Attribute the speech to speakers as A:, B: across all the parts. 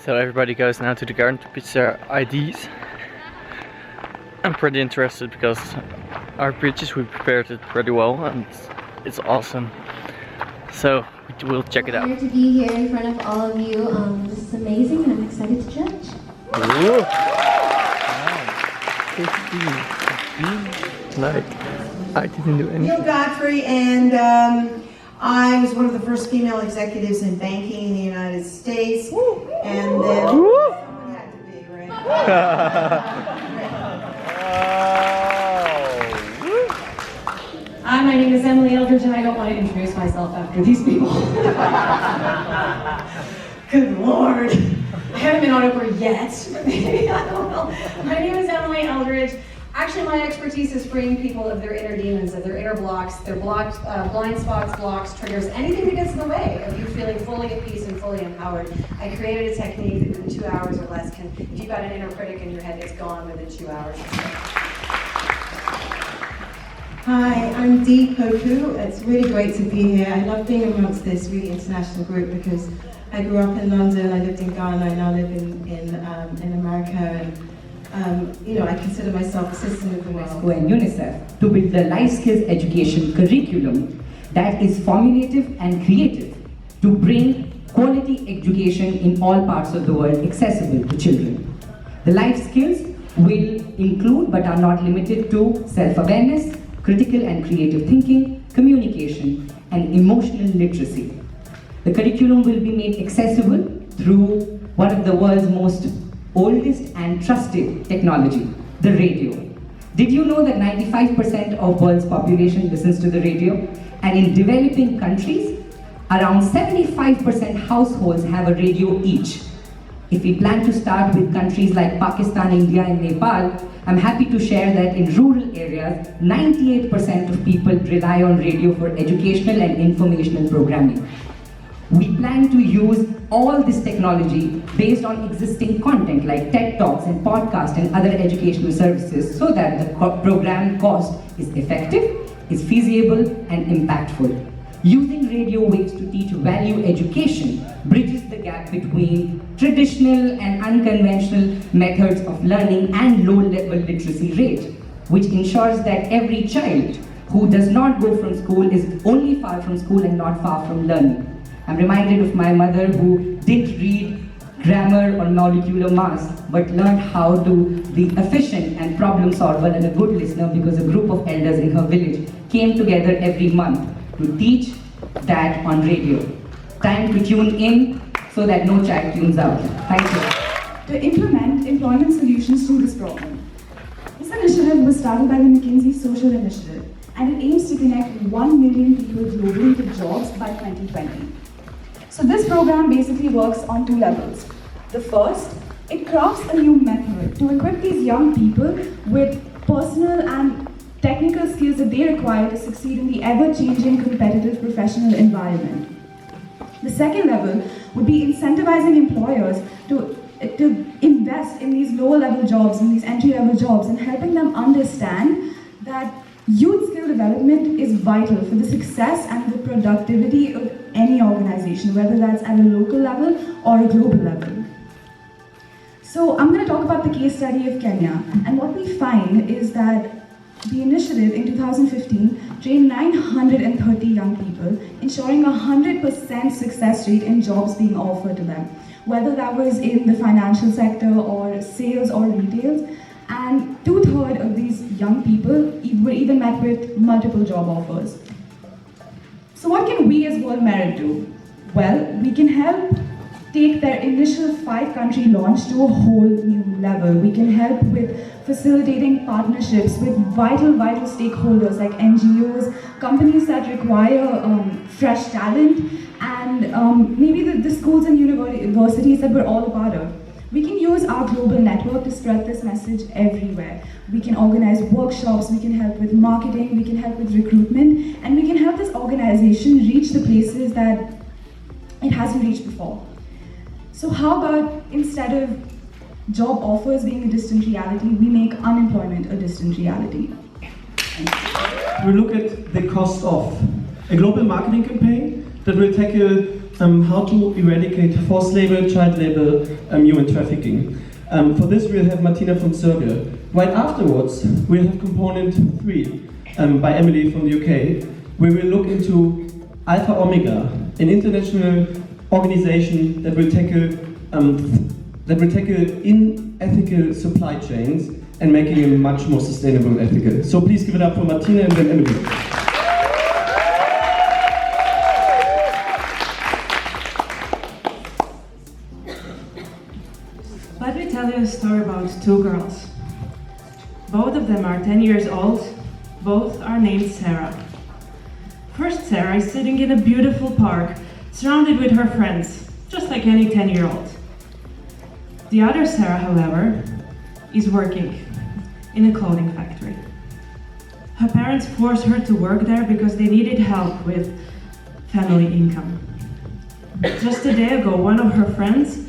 A: So everybody goes now to the garden to pitch their IDs. I'm pretty interested because our pitches, we prepared it pretty well and it's awesome. So we'll check it out.
B: I'm honored to be here in front of all of you. This is amazing and I'm excited to judge.
A: Whoa. Wow. 15. Like, I didn't do anything.
C: Neil Godfrey, and I was one of the first female executives in banking in the United States. And then someone had to be, right?
D: Hi, my name is Emily Eldridge, and I don't want to introduce myself after these people. Good Lord. I haven't been on Oprah yet, but maybe, I don't know. My name is Emily Eldridge. Actually, my expertise is freeing people of their inner demons, of their inner blocks, their blocked, blind spots, blocks, triggers, anything that gets in the way of you feeling fully at peace and fully empowered. I created a technique that within 2 hours or less can, if you've got an inner critic in your head, it's gone within 2 hours.
E: Hi, I'm Dee Poku. It's really great to be here. I love being amongst this really international group because I grew up in London, I lived in Ghana, I now live in America, and you know, I consider myself a citizen of the world.
F: UNESCO and UNICEF to build the life skills education curriculum that is formulative and creative to bring quality education in all parts of the world accessible to children. The life skills will include but are not limited to self-awareness, critical and creative thinking, communication, and emotional literacy. The curriculum will be made accessible through one of the world's most oldest and trusted technology, the radio. Did you know that 95% of world's population listens to the radio? And in developing countries, around 75% households have a radio each. If we plan to start with countries like Pakistan, India, and Nepal, I'm happy to share that in rural areas, 98% of people rely on radio for educational and informational programming. We plan to use all this technology based on existing content like TED Talks and podcasts and other educational services so that the program cost is effective, is feasible, and impactful. Using radio waves to teach value education bridges the gap between traditional and unconventional methods of learning and low-level literacy rate, which ensures that every child who does not go from school is only far from school and not far from learning. I'm reminded of my mother who didn't read grammar or molecular mass, but learned how to be efficient and problem solver and a good listener because a group of elders in her village came together every month to teach that on radio. Time to tune in so that no child tunes out. Thank you.
G: To implement employment solutions to this problem. This initiative was started by the McKinsey Social Initiative, and it aims to connect 1 million people globally to jobs by 2020. So this program basically works on 2 levels. The first, it crafts a new method to equip these young people with personal and technical skills that they require to succeed in the ever-changing competitive professional environment. The second level would be incentivizing employers to invest in these lower-level jobs, in these entry-level jobs, and helping them understand that youth skill development is vital for the success and the productivity of any organization, whether that's at a local level or a global level. So I'm going to talk about the case study of Kenya, and what we find is that the initiative in 2015 trained 930 young people, ensuring a 100% success rate in jobs being offered to them, whether that was in the financial sector or sales or retail. And 2/3 of these young people were even met with multiple job offers. So what can we as World Merit do? Well, we can help take their initial 5-country launch to a whole new level. We can help with facilitating partnerships with vital stakeholders like NGOs, companies that require fresh talent, and maybe the schools and universities that we're all a part of. We can use our global network to spread this message everywhere. We can organize workshops, we can help with marketing, we can help with recruitment, and we can help this organization reach the places that it hasn't reached before. So how about, instead of job offers being a distant reality, we make unemployment a distant reality?
H: We look at the cost of a global marketing campaign that will tackle how to eradicate forced labor, child labor, human trafficking. For this we'll have Martina from Serbia. Right afterwards we'll have component 3 by Emily from the UK, where we'll look into Alpha Omega, an international organization that will tackle unethical supply chains and making them much more sustainable and ethical. So please give it up for Martina and then Emily.
I: Let me tell you a story about 2 girls. Both of them are 10 years old. Both are named Sarah. First, Sarah is sitting in a beautiful park, surrounded with her friends, just like any 10-year-old. The other Sarah, however, is working in a clothing factory. Her parents forced her to work there because they needed help with family income. Just a day ago, one of her friends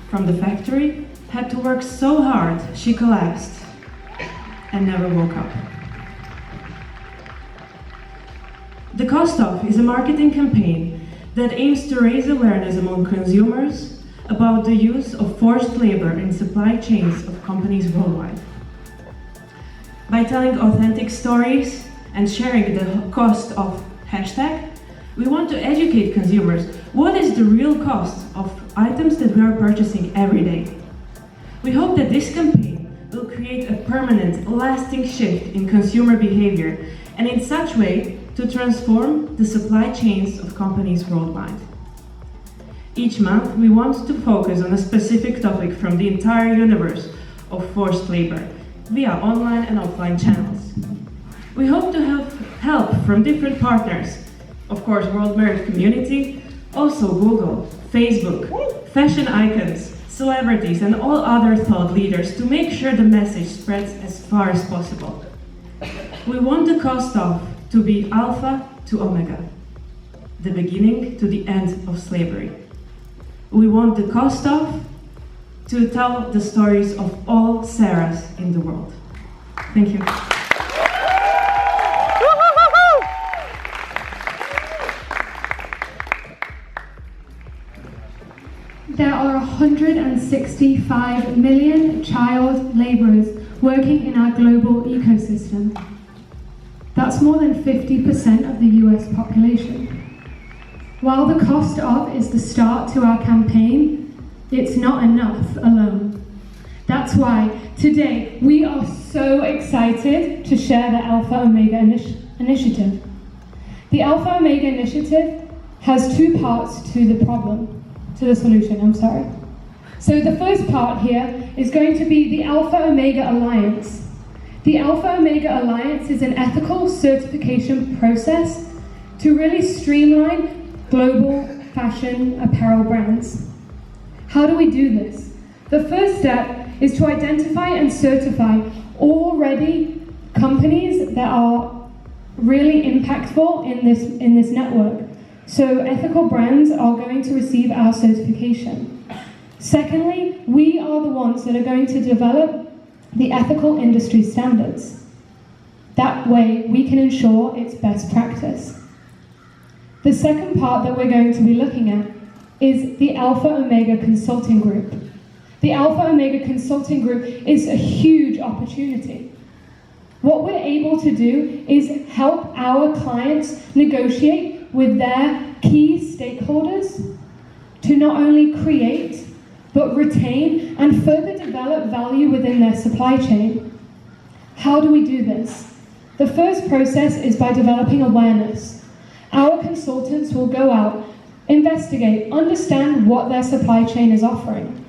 I: from the factory had to work so hard she collapsed and never woke up. The Cost Off is a marketing campaign that aims to raise awareness among consumers about the use of forced labor in supply chains of companies worldwide. By telling authentic stories and sharing the cost of hashtag, we want to educate consumers what is the real cost of items that we are purchasing every day. We hope that this campaign will create a permanent, lasting shift in consumer behavior and in such way to transform the supply chains of companies worldwide. Each month, we want to focus on a specific topic from the entire universe of forced labor via online and offline channels. We hope to have help from different partners, of course, World Merit Community, also Google, Facebook, fashion icons, celebrities, and all other thought leaders to make sure the message spreads as far as possible. We want the Cost Off to be Alpha to Omega, the beginning to the end of slavery. We want the Cost Off to tell the stories of all Sarahs in the world. Thank you.
B: There are 165 million child laborers working in our global ecosystem. That's more than 50% of the US population. While the Cost Of is the start to our campaign, it's not enough alone. That's why today we are so excited to share the Alpha Omega Initiative. The Alpha Omega Initiative has 2 parts to the solution. So the first part here is going to be the Alpha Omega Alliance. The Alpha Omega Alliance is an ethical certification process to really streamline global fashion apparel brands. How do we do this? The first step is to identify and certify already companies that are really impactful in this network. So ethical brands are going to receive our certification. Secondly, we are the ones that are going to develop the ethical industry standards. That way, we can ensure it's best practice. The second part that we're going to be looking at is the Alpha Omega Consulting Group. The Alpha Omega Consulting Group is a huge opportunity. What we're able to do is help our clients negotiate with their key stakeholders to not only create, but retain and further develop value within their supply chain. How do we do this? The first process is by developing awareness. Our consultants will go out, investigate, understand what their supply chain is offering.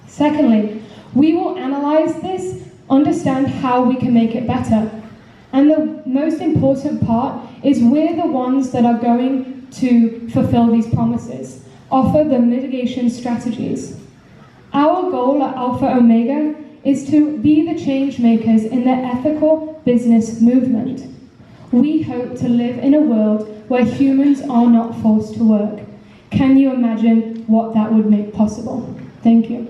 B: Secondly, we will analyze this, understand how we can make it better. And the most important part is we're the ones that are going to fulfill these promises, offer the mitigation strategies. Our goal at Alpha Omega is to be the change makers in the ethical business movement. We hope to live in a world where humans are not forced to work. Can you imagine what that would make possible? Thank you.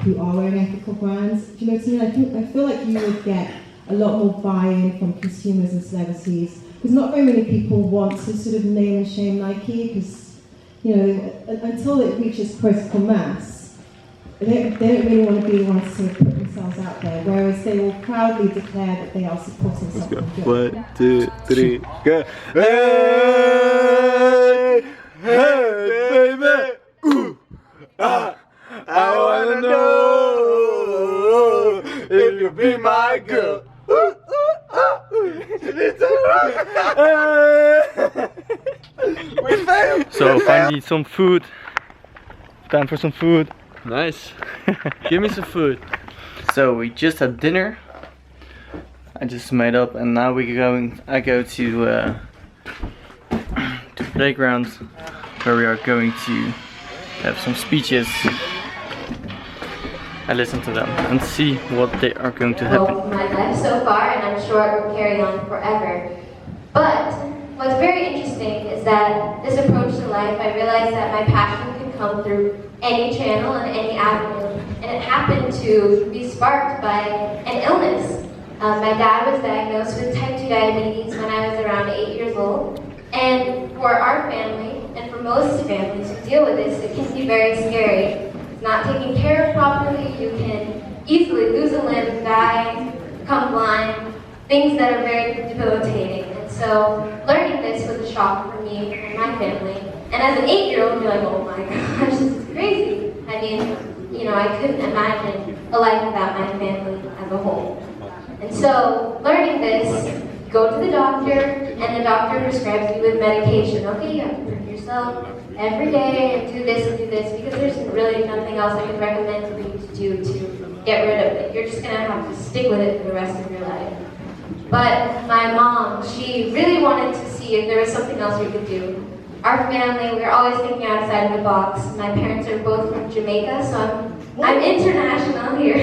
E: Who are wearing ethical brands. Do you know what I mean? I feel like you would get a lot more buy-in from consumers and celebrities. Because not very many people want to sort of name and shame Nike, because, you know, until it reaches critical mass, they don't really want to be the ones to sort of put themselves out there, whereas they will proudly declare that they are supporting something good.
J: 1, 2, 3, go! Hey, hey, baby! Ooh, ah, I wanna know if you be my girl. Ooh, ooh, ah, we failed!
A: So finally some food. Time for some food.
J: Nice. Give me some food.
A: So we just had dinner. I just made up, and now I go to playground where we are going to have some speeches. I listen to them and see what they are going to happen.
K: My life so far, and I'm sure it will carry on forever. But what's very interesting is that this approach to life, I realized that my passion can come through any channel and any avenue, and it happened to be sparked by an illness. My dad was diagnosed with type 2 diabetes when I was around 8 years old, and for our family, and for most families who deal with this, it can be very scary. It's not taken care of properly, you can easily lose a limb, die, become blind, things that are very debilitating. And so learning this was a shock for me and my family. And as an 8-year-old, you're like, oh my gosh, this is crazy. I mean, you know, I couldn't imagine a life without my family as a whole. And so learning this, go to the doctor, and the doctor prescribes you with medication. Okay, you have to work yourself every day and do this, because there's really nothing else I can recommend for you to do to get rid of it. You're just gonna have to stick with it for the rest of your life. But my mom, she really wanted to see if there was something else we could do. Our family, we're always thinking outside of the box. My parents are both from Jamaica, so I'm international here.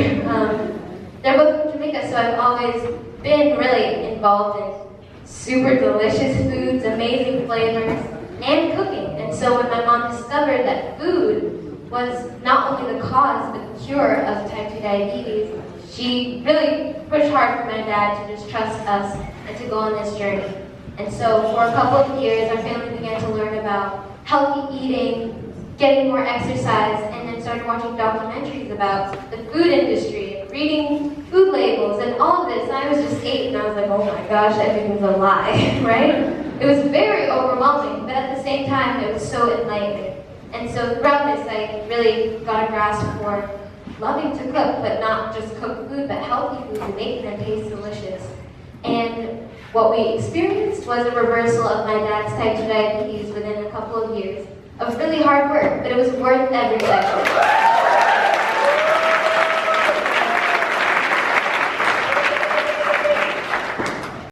K: They're both from Jamaica, so I've always been really involved in super delicious foods, amazing flavors, and cooking. And so when my mom discovered that food was not only the cause but the cure of type 2 diabetes, she really pushed hard for my dad to just trust us and to go on this journey. And so for a couple of years, our family began to learn about healthy eating, getting more exercise, and then started watching documentaries about the food industry, reading food labels, and all of this. And I was just 8, and I was like, oh my gosh, everything's a lie, right? It was very overwhelming, but at the same time, it was so enlightening. And so throughout this, I really got a grasp for loving to cook, but not just cook food, but healthy food and making them taste delicious. And what we experienced was a reversal of my dad's type 2 diabetes within a couple of years of really hard work, but it was worth every second.